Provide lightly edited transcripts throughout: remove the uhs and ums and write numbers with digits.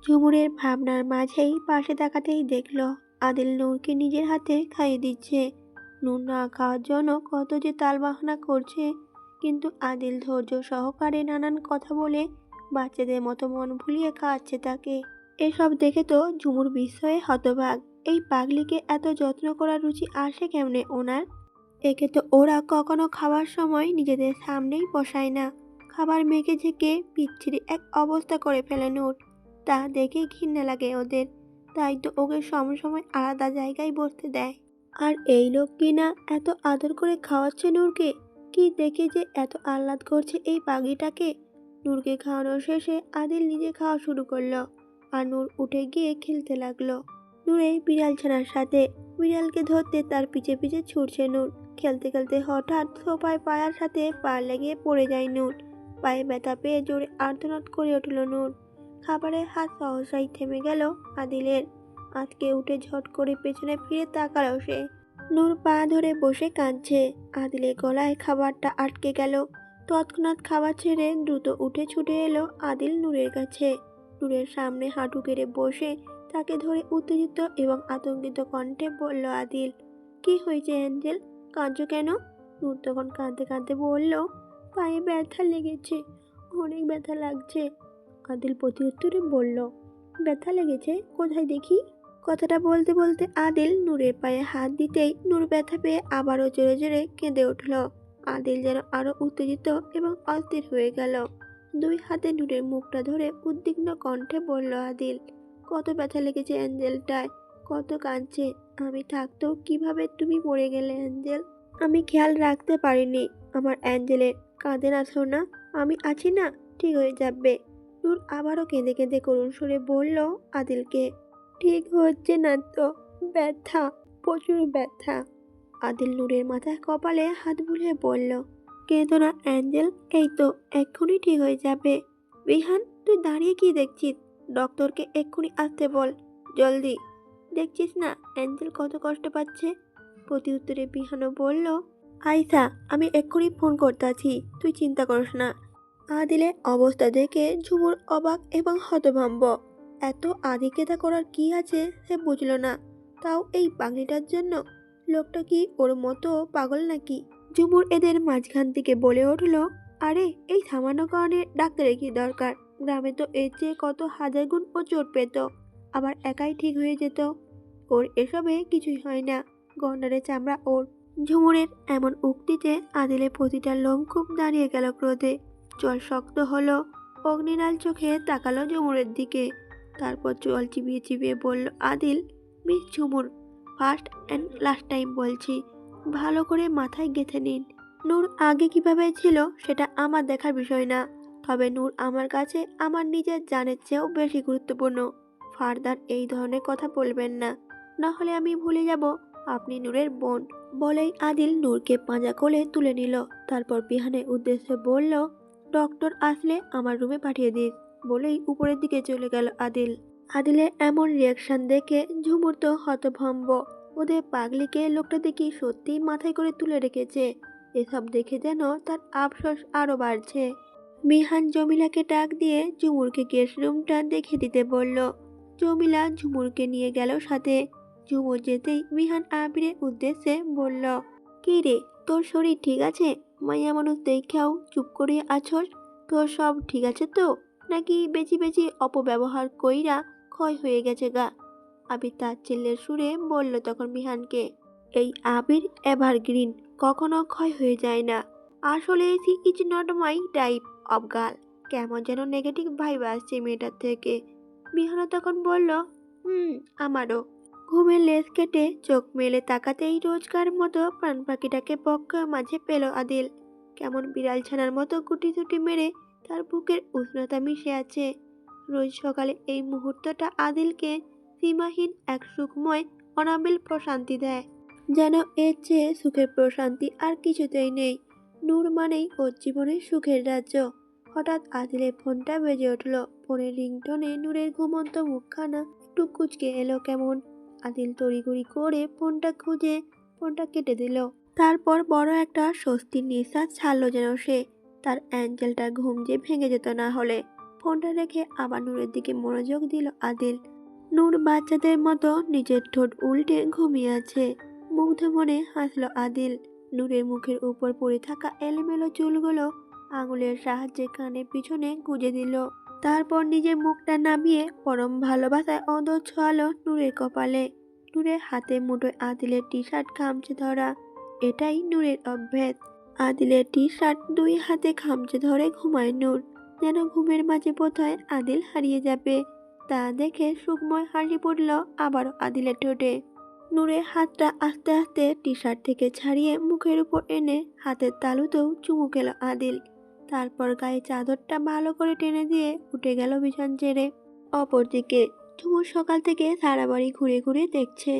ঝুমুরের ভাবনার মাঝেই পাশে তাকাতেই দেখলো আদিল নূরকে নিজের হাতে খাইয়ে দিচ্ছে। নূর না খাওয়ার জন্য কত যে তালবাহানা করছে, কিন্তু আদিল ধৈর্য সহকারে নানান কথা বলে বাচ্চাদের মতো মন ভুলিয়ে খাওয়াচ্ছে তাকে। এসব দেখে তো ঝুমুর বিস্ময়ে হতবাক। এই পাগলিকে এত যত্ন করার রুচি আসে কেমনে ওনার? একে তো ওরা কখনো খাওয়ার সময় নিজেদের সামনেই বসায় না। খাবার মেখে ঝেঁকে বিচ্ছিরি এক অবস্থা করে ফেলে নূর। তা দেখে ঘৃণা লাগে ওদের, তাই তো ওকে সময় আলাদা জায়গায় বসতে দেয়। আর এই লোক কিনা এত আদর করে খাওয়াচ্ছে নূরকে। কি দেখে যে এত আহ্লাদ করছে এই পাগলিটাকে। নূরকে খাওয়ানো শেষে আদিল নিজে খাওয়া শুরু করলো, আর নূর উঠে গিয়ে খেলতে লাগলো নূরের বিড়াল ছানার সাথে। বিড়ালকে ধরতে তার পিছে পিছে ছুটছে নূর। খেলতে খেলতে হঠাৎ সোফায় পায়ার সাথে পা লেগে পড়ে যায় নূর। পায়ে ব্যথা পেয়ে জোরে আর্তনাদ করে উঠল নূর। খাবারের হাত সহসাই থেমে গেল আদিলের। আজকে উঠে ঝট করে পেছনে ফিরে তাকালো সে। নূর পা ধরে বসে কাঁদছে। আদিলের গলায় খাবারটা আটকে গেল। তৎক্ষণাৎ খাবার ছেড়ে দ্রুত উঠে ছুটে এলো আদিল নূরের কাছে। নূরের সামনে হাঁটু গেড়ে বসে তাকে ধরে উত্তেজিত এবং আতঙ্কিত কণ্ঠে বলল আদিল, কি হয়েছে অ্যাঞ্জেল? কাঁদছো কেন? নূর তখন কাঁদতে কাঁদতে বলল, পায়ে ব্যথা লেগেছে, অনেক ব্যথা লাগছে। আদিল প্রতি উত্তরে বলল, ব্যথা লেগেছে? কোথায় দেখি? কথাটা বলতে বলতে আদিল নূরের পায়ে হাত দিতেই নূর ব্যথা পেয়ে আবারও জোরে জোরে কেঁদে উঠল। আদিল যেন আরো উত্তেজিত এবং অস্থির হয়ে গেল। দুই হাতে নূরের মুখটা ধরে উদ্বিগ্ন কণ্ঠে বলল আদিল, কত ব্যথা লেগেছে অ্যাঞ্জেলটায়, কত কাঁদছে। আমি থাকতেও কিভাবে তুমি পড়ে গেলে অ্যাঞ্জেল? আমি খেয়াল রাখতে পারিনি আমার অ্যাঞ্জেলের। কাঁদে না সোনা, আমি আছি না, ঠিক হয়ে যাবে। নূর আবারও কেঁদে কেঁদে করুণ সুরে বলল আদিলকে, ঠিক হচ্ছে না তো, ব্যথা, প্রচুর ব্যথা। আদিল নূরের মাথায় কপালে হাত বুলিয়ে বলল, কেঁদো না অ্যাঞ্জেল, এই তো এক্ষুনি ঠিক হয়ে যাবে। বিহান, তুই দাঁড়িয়ে কি দেখছিস? ডক্টরকে এক্ষুনি আসতে বল, জলদি। দেখছিস না অ্যাঞ্জেল কত কষ্ট পাচ্ছে? প্রতি উত্তরে বিহানও বলল, আইসা, আমি এক্ষুনি ফোন করতেছি, তুই চিন্তা করিস না। আদিলের অবস্থা দেখে ঝুমুর অবাক এবং হতভম্ব। এত আদিকেতা করার কি আছে সে বুঝল না, তাও এই পাগলিটার জন্য। লোকটা কি ওর মতো পাগল নাকি? ঝুমুর এদের মাঝখান থেকে বলে উঠল, আরে এই সামান্য কারণে ডাক্তারের কি দরকার? গ্রামে তো এর চেয়ে কত হাজার গুণ ও চোট পেত, আবার একাই ঠিক হয়ে যেত। ওর এসবে কিছুই হয় না, গন্ডারে চামড়া ওর। ঝুমুরের এমন উক্তিতে আদিলের প্রতিটা লোম খুব দাঁড়িয়ে গেল ক্রোধে। চোয়াল শক্ত হলো, অগ্নিলাল চোখে তাকালো ঝুমুরের দিকে। তারপর চোয়াল চিবিয়ে চিবিয়ে বলল Adil, miss Jhumur, first and last time বলছি, ভালো করে মাথায় গেঁথে নিন। নূর আগে কিভাবে ছিল সেটা আমার দেখার বিষয় না, তবে নূর আমার কাছে আমার নিজের জানের চেয়েও বেশি গুরুত্বপূর্ণ। ফার্দার এই ধরনের কথা বলবেন না, না হলে আমি ভুলে যাব আপনি নূরের বোন। বলেই আদিল নূরকে পাঁজা কোলে তুলে নিল। তারপর বিহানের উদ্দেশ্যে বলল, ডক্টর আসলে আমার রুমে পাঠিয়ে দিস। বলেই উপরের দিকে চলে গেল আদিল। আদিলের এমন রিয়াকশন দেখে ঝুমুর তো হতভম্ব। ওদের পাগলিকে লোকটা দেখি সত্যিই মাথায় করে তুলে রেখেছে। এসব দেখে যেন তার আফসোস আরো বাড়ছে। বিহান জমিলাকে ডাক দিয়ে ঝুমুরকে গেস্ট রুমটা দেখে দিতে বলল। জমিলা ঝুমুরকে নিয়ে গেল সাথে। ঝুমুর যেতেই বিহান আবিরের উদ্দেশ্যে বলল, কি রে, তোর শরীর ঠিক আছে? মাইয়া মানুষ দেখাও চুপ করে আছস। তোর সব ঠিক আছে তো, নাকি বেশি বেশি অপব্যবহার কইরা ক্ষয় হয়ে গেছে গা? আবির তাচ্ছিল্যের সুরে বলল তখন বিহানকে, এই আবির এভারগ্রিন, কখনো ক্ষয় হয়ে যায় না। আসলে she is not my type of girl. কেমন যেন নেগেটিভ ভাইব আসছে মেয়েটার থেকে। বিহানও তখন বলল, আমারও। ঘুমের লেজ কেটে চোখ মেলে তাকাতেই রোজকার মতো প্রাণ পাখিটাকে পক্ষ মাঝে পেল আদিল। কেমন বিড়াল ছানার মতো গুটি গুটি মেরে তার বুকের উষ্ণতা মিশে আছে। রোজ সকালে এই মুহূর্তটা আদিলকে সীমাহীন এক সুখময় অনাবিল প্রশান্তি দেয়। যেন এর চেয়ে সুখের প্রশান্তি আর কিছুতেই নেই। নূর মানেই ওর জীবনের সুখের রাজ্য। হঠাৎ আদিলের ফোনটা বেজে উঠল। ফোনের রিংটোনে নূরের ঘুমন্ত মুখখানা একটু কুঁচকে এলো কেমন। আদিল তড়িঘড়ি করে ফোনটা খুঁজে ফোনটা কেটে দিল। তারপর বড় একটা স্বস্তির নিঃশ্বাস ছাড়লো যেন সে। তার অ্যাঞ্জেলটার ঘুম যে ভেঙে যেত না হলে। ফোনটা রেখে আবার নূরের দিকে মনোযোগ দিল আদিল। নূর বাচ্চাদের মতো নিজের ঠোঁট উল্টে ঘুমিয়ে আছে। মুগ্ধ মনে হাসলো আদিল। নূরের মুখের উপর পড়ে থাকা এলোমেলো চুলগুলো আঙুলের সাহায্যে কানের পিছনে গুজে দিল। তারপর নিজের মুখটা নামিয়ে পরম ভালোবাসায় অদর ছোঁয়ালো নূরের কপালে। নূরের হাতে মুঠোয় আদিলের টি শার্ট খামচে ধরা। এটাই নূরের অভ্যেস। আদিলের টি শার্ট দুই হাতে খামচে ধরে ঘুমায় নূর, যেন ঘুমের মাঝে বোধহয় আদিল হারিয়ে যাবে। তা দেখে সুখময় হাসি পড়ল আবারও আদিলের ঠোঁটে। নূরের হাতটা আস্তে আস্তে টি শার্ট থেকে ছাড়িয়ে মুখের উপর এনে হাতের তালুতেও চুমু খেল আদিল। তারপর গায়ে চাদরটা ভালো করে টেনে দিয়ে উঠে গেল বিছান ছেড়ে। অপরদিকে ঝুমুর সকাল থেকে সারা বাড়ি ঘুরে ঘুরে দেখছে,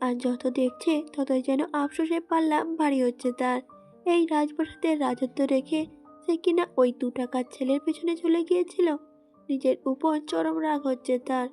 আর যত দেখছে ততই যেন আফসোসের পাল্লা ভারী হচ্ছে তার। এই রাজপ্রাসাদের রাজত্ব রেখে সে কিনা ওই 2 টাকার ছেলের পেছনে চলে গিয়েছিল। নিজের উপর চরম রাগ হচ্ছে তার।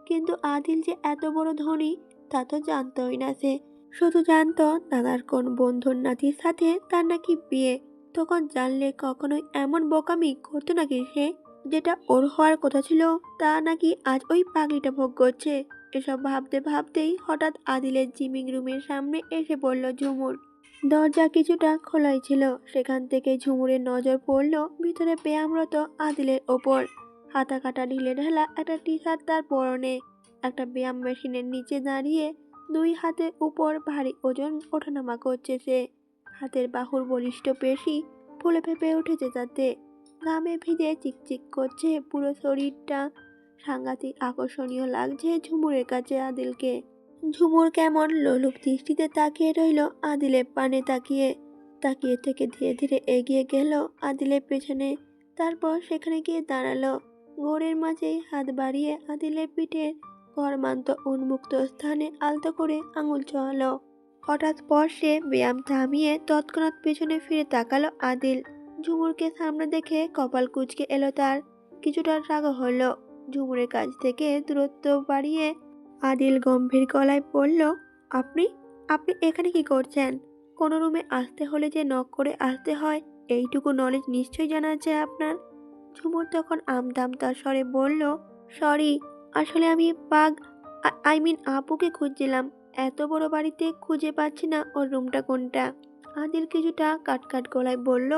কিন্তু আদিল যে এত বড় ধনী তা তো জানতোই না সে। শুধু জানতো দাদার কোন বন্ধুর নাতির সাথে তার নাকি বিয়ে। তখন জানলে কখনোই এমন বোকামি করতো নাকি সে? যেটা ওর হওয়ার কথা ছিল তা নাকি আজ ওই পাগড়িটা ভোগ করছে। এসব ভাবতে ভাবতেই হঠাৎ আদিলের জিমিং রুমের সামনে এসে পড়ল ঝুমুর। দরজা কিছুটা খোলাই ছিল, সেখান থেকে ঝুমুরের নজর পড়ল ভিতরে ব্যায়ামরত আদিলের ওপর। হাতা কাটা ঢিলে ঢালা একটা টি শার্ট তার পরনে। একটা ব্যায়াম মেশিনের নিচে দাঁড়িয়ে 2 হাতের উপর ভারী ওজন ওঠানামা করছে সে। হাতের বাহুর বলিষ্ঠ পেশি ফুলে ফেঁপে উঠেছে তাতে। ঘামে ভিজে চিকচিক করছে পুরো শরীরটা। সাংঘাতিক আকর্ষণীয় লাগছে ঝুমুরের কাছে আদিলকে। ঝুমুর কেমন লোলুপ দৃষ্টিতে তাকিয়ে রইল আদিলের পানে তাকিয়ে। তাকিয়ে থেকে ধীরে ধীরে এগিয়ে গেল আদিলের পেছনে। তারপর সেখানে গিয়ে দাঁড়ালো। ঘোরের মাঝেই হাত বাড়িয়ে আদিলের পিঠের কর্মান্ত উন্মুক্ত স্থানে আলতো করে আঙুল ছোঁয়ালো। হঠাৎ স্পর্শে ব্যায়াম থামিয়ে তৎক্ষণাৎ পেছনে ফিরে তাকালো আদিল। ঝুমুরকে সামনে দেখে কপাল কুঁচকে এলো তার। কিছুটা রাগ হলো। ঝুমুরের কাছ থেকে দূরত্ব বাড়িয়ে আদিল গম্ভীর গলায় বলল, আপনি আপনি এখানে কি করছেন? কোনো রুমে আসতে হলে যে নক করে আসতে হয়, এইটুকু নলেজ নিশ্চয়ই জানা আছে আপনার। ঝুমুর তখন আমদামতা স্বরে বলল, সরি, আসলে আমি আই মিন আপুকে খুঁজছিলাম। এত বড় বাড়িতে খুঁজে পাচ্ছি না ওর রুমটা কোনটা। আদিল কিছুটা কাটকাট গলায় বলল,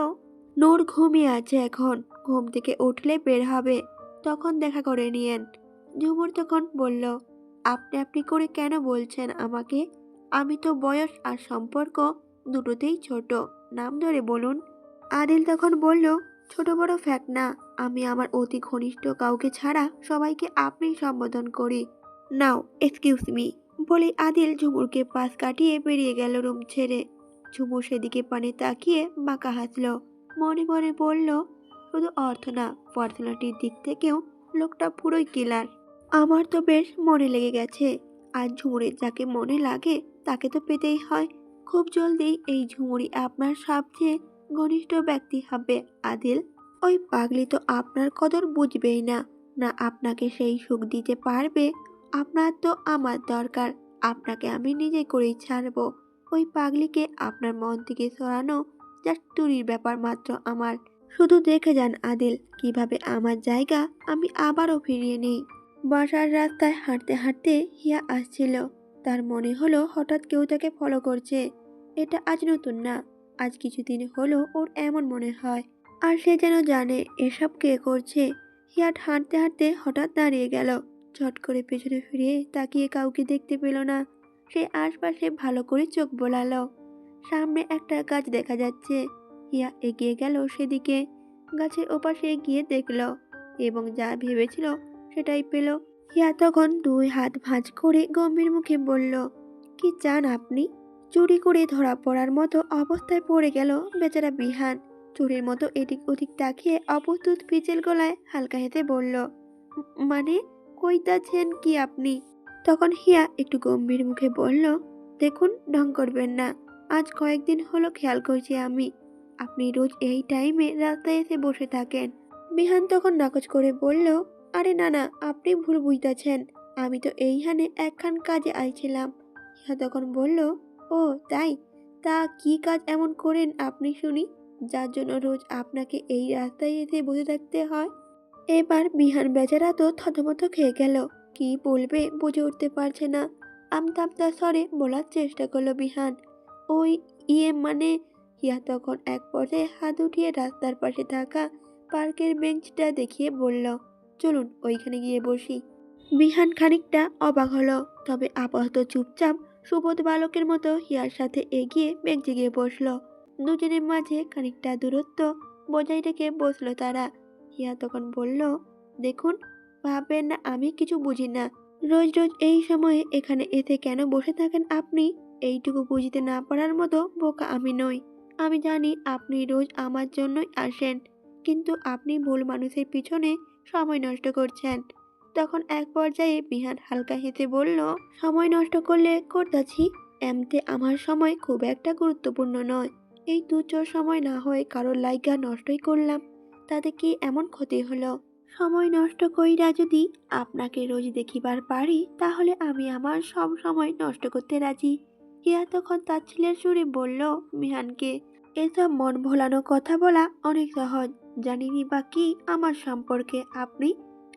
নূর ঘুমিয়ে আছে এখন, ঘুম থেকে উঠলে বের হবে, তখন দেখা করে নিয়েন। ঝুমুর তখন বলল, আপনি আপনি করে কেন বলছেন আমাকে? আমি তো বয়স আর সম্পর্ক দুটোতেই ছোট, নাম ধরে বলুন। আদিল তখন বলল, ছোট বড় ফ্যাক্ট না, আমি আমার অতি ঘনিষ্ঠ কাউকে ছাড়া সবাইকে আপনি সম্বোধন করি। নাও এক্সকিউজ মি। বলে আদিল ঝুমুরকে পাশ কাটিয়ে বেরিয়ে গেল রুম ছেড়ে। ঝুমুর সেদিকে পানে তাকিয়ে বাঁকা হাসল। মনে মনে বলল, শুধু অর্থ না, পার্সোনালিটির দিক থেকেও লোকটা পুরোই কিলার। আমার তো বেশ মনে লেগে গেছে। আর ঝুমুরের যাকে মনে লাগে তাকে তো পেতেই হয়। খুব জলদি এই ঝুমুরি আপনার সবচেয়ে ঘনিষ্ঠ ব্যক্তি হবে আদিল। ওই পাগলি তো আপনার কদর বুঝবেই না, না আপনাকে সেই সুখ দিতে পারবে। আপনার তো আমার দরকার, আপনাকে আমি নিজে করেই ছাড়বো। ওই পাগলিকে আপনার মন থেকে সরানো জাস্ট তুরির ব্যাপার মাত্র আমার। শুধু দেখে যান আদিল, কিভাবে আমার জায়গা আমি আবারও ফিরিয়ে নিই। বাসার রাস্তায় হাঁটতে হাঁটতে হিয়া আসছিল। তার মনে হলো হঠাৎ কেউ তাকে ফলো করছে। এটা আজ নতুন না, আজ কিছুদিন হলো ওর এমন মনে হয়। আর সে যেন জানে এসব কে করছে। হিয়া হাঁটতে হাঁটতে হঠাৎ দাঁড়িয়ে গেল। ঝট করে পেছনে ফিরে তাকিয়ে কাউকে দেখতে পেল না। সে আশপাশে ভালো করে চোখ বোলালো। সামনে একটা গাছ দেখা যাচ্ছে। হিয়া এগিয়ে গেল সেদিকে। গাছের ওপাশে গিয়ে দেখল এবং যা ভেবেছিল সেটাই পেল। হিয়া তখন 2 হাত ভাঁজ করে গম্ভীর মুখে বলল, কি চান আপনি? চুরি করে ধরা পড়ার মতো অবস্থায় পড়ে গেল বেচারা বিহান। চোরের মতো এদিক ওদিক তাকিয়ে অপ্রস্তুত পিচেল গলায় হালকা হেসে বলল, মানে কইতাছেন কি আপনি? তখন হিয়া একটু গম্ভীর মুখে বলল, দেখুন ঢং করবেন না। আজ কয়েকদিন হলো খেয়াল করছি আমি, আপনি রোজ এই টাইমে রাস্তায় এসে বসে থাকেন। বিহান তখন নাকচ করে বলল, আরে না না, আপনি ভুল বুঝতেছেন, আমি তো এইখানে একখান কাজে আইছিলাম। হিয়া তখন বলল, ও তাই, তা কি কাজ এমন করেন আপনি শুনি, যার জন্য রোজ আপনাকে এই রাস্তায় এসে বসে থাকতে হয়? এবার বিহান বেচারা তো থতমত খেয়ে গেল। কি বলবে বুঝে উঠতে পারছে না। আমতা আমতা স্বরে বলার চেষ্টা করলো বিহান, ওই মানে। হিয়া তখন এক পর্যায়ে হাত উঠিয়ে রাস্তার পাশে থাকা পার্কের বেঞ্চটা দেখিয়ে বলল, চলুন ওইখানে গিয়ে বসি। বিহান খানিকটা অবাক হলো, তবে আপাতত চুপচাপ সুবোধ বালকের মতো হিয়ার সাথে এগিয়ে বেঞ্চে গিয়ে বসলো। দুজনের মাঝে খানিকটা দূরত্ব বজায় রেখে বসলো তারা। হিয়া তখন বলল, দেখুন, ভাববেন না আমি কিছু বুঝি না। রোজ রোজ এই সময়ে এখানে এসে কেন বসে থাকেন আপনি? এইটুকু বুঝতে না পারার মতো বোকা আমি নই। আমি জানি আপনি রোজ আমার জন্যই আসেন, কিন্তু আপনি ভুল মানুষের পিছনে সময় নষ্ট করছেন। তখন এক পর্যায়ে বিহান হালকা হেসে বলল, সময় নষ্ট করলে করতাছি, এমতে আমার সময় খুব একটা গুরুত্বপূর্ণ নয়। এই তুচ্ছ সময় না হয়ে কারোর লাইগা নষ্টই করলাম, তাতে কি এমন ক্ষতি হলো? সময় নষ্ট কইরা যদি আপনাকে রোজ দেখিবার পারি, তাহলে আমি আমার সব সময় নষ্ট করতে রাজি। হিয়া তখন তার ছেলের সুরে বলল বিহানকে, এসব মন ভোলানো কথা বলা অনেক সহজ। জানিনি বা কি আমার সম্পর্কে আপনি?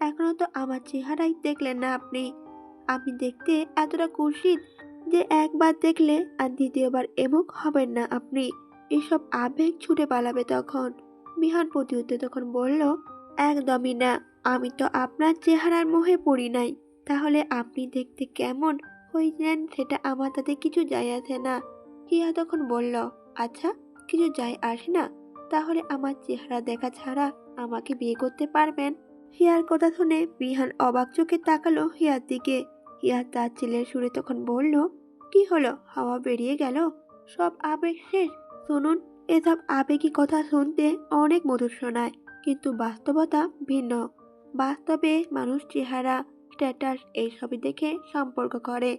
এখনো তো আমার চেহারাই দেখলেন না আপনি। আমি দেখতে এতটা কুৎসিত যে একবার দেখলে আর দ্বিতীয়বার এমুখ হবেন না আপনি। এসব আবেগ ছুটে পালাবে তখন। বিহান প্রতিউত্তরে তখন বলল, একদমই না, আমি তো আপনার চেহারার মোহে পড়ি নাই। তাহলে আপনি দেখতে কেমন হইলেন সেটা আমার তাতে কিছু যায় আসে না। হিয়া তখন বলল, আচ্ছা, কিছু যায় আসে না? তাহলে আমার চেহারা দেখা ছাড়া আমাকে বিয়ে করতে পারবেন? হিয়ার কথা শুনে বিহান অবাক চোখে তাকালো হিয়ার দিকে। হিয়া তার ছেলের সুরে তখন বলল, কি হলো, হাওয়া বেরিয়ে গেল? সব আবেগ শেষ? শুনুন, এসব আবেগী কথা শুনতে অনেক মধুর শোনায়, কিন্তু বাস্তবতা ভিন্ন। বাস্তবে মানুষ চেহারা, স্ট্যাটাস এইসবই দেখে সম্পর্ক করে।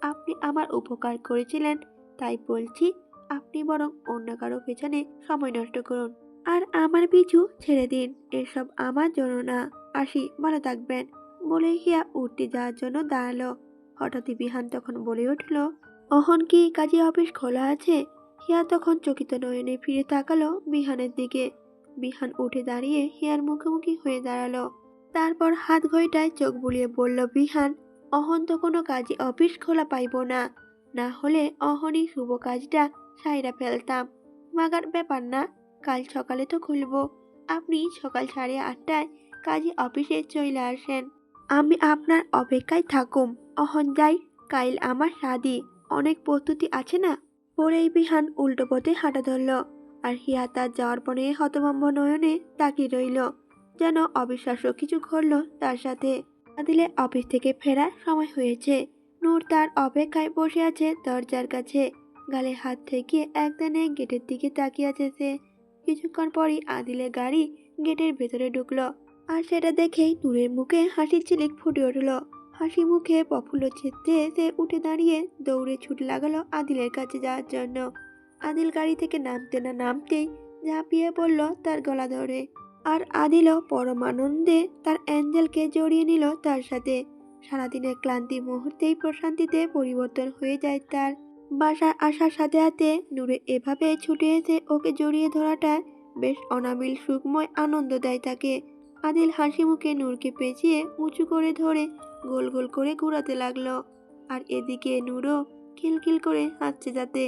আপনি আমার উপকার করেছিলেন, তাই বলছি আপনি বরং অন্য কারো পেছনে সময় নষ্ট করুন, আর আমার পিছু ছেড়ে দিন। এসব আমার জন্য না। আসি, ভালো থাকবেন। বলে হিয়া উঠতে যাওয়ার জন্য দাঁড়ালো। হঠাৎই বিহান তখন বলে উঠল, অহন কি কাজী অফিস খোলা আছে? হিয়া তখন চকিত নয়নে ফিরে তাকালো বিহানের দিকে। বিহান উঠে দাঁড়িয়ে হিয়ার মুখোমুখি হয়ে দাঁড়ালো। তারপর হাত ঘড়িটায় চোখ বুলিয়ে বলল বিহান, অহন তো কোনো কাজী অফিস খোলা পাইব না। না হলে অহনই শুভ কাজটা সাইরা ফেলতাম। মাগার ব্যাপার না, কাল সকালে তো খুলবো। আপনি সকাল 8:30টায় কাজী অফিসে চলে আসেন। আমি আপনার অপেক্ষায় থাকুম। অহন যাই, কাইল আমার শাদি, অনেক প্রস্তুতি আছে না। পরেই বিহান উল্টো পথে হাঁটা ধরল। আর হিয়া তার যাওয়ার পরে হতভম্ব নয়নে তাকিয়ে রইল, যেন অবিশ্বাস্য কিছু ঘটল তার সাথে। আদিলে অফিস থেকে ফেরার সময় হয়েছে। নূর তার অপেক্ষায় বসে আছে দরজার কাছে, গালে হাত থেকে একদানে গেটের দিকে তাকিয়ে আছে সে। কিছুক্ষণ পরই আদিলের গাড়ি গেটের ভেতরে ঢুকলো, আর সেটা দেখেই নূরের মুখে হাসির ঝিলিক ফুটে উঠল। হাসি মুখে প্রফুল্ল চিত্তে সে উঠে দাঁড়িয়ে দৌড়ে ছুটে লাগালো আদিলের কাছে যাওয়ার জন্য। আদিল গাড়ি থেকে নামতে না নামতেই ঝাঁপিয়ে পড়ল তার গলা ধরে। আর আদিলও পরম আনন্দে তার অ্যাঞ্জেলকে জড়িয়ে নিল তার সাথে। সারাদিনের ক্লান্তি মুহূর্তেই প্রশান্তিতে পরিবর্তন হয়ে যায় তার। বাসায় আসার সাথে সাথে নূরে এভাবে ছুটে এসে ওকে জড়িয়ে ধরাটা বেশ অনাবিল সুখময় আনন্দ দেয় তাকে। আদিল হাসি মুখে নূরকে পেঁচিয়ে উঁচু করে ধরে গোল গোল করে ঘোরাতে লাগলো। আর এদিকে নূরও খিলখিল করে হাসছে যাতে।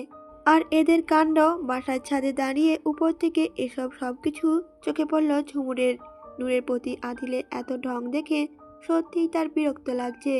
আর এদের কাণ্ড বাসার ছাদে দাঁড়িয়ে উপর থেকে এসব সবকিছু চোখে পড়ল ঝুমুরের। নূরের প্রতি আদিলের এত ঢং দেখে সত্যিই তার বিরক্ত লাগছে।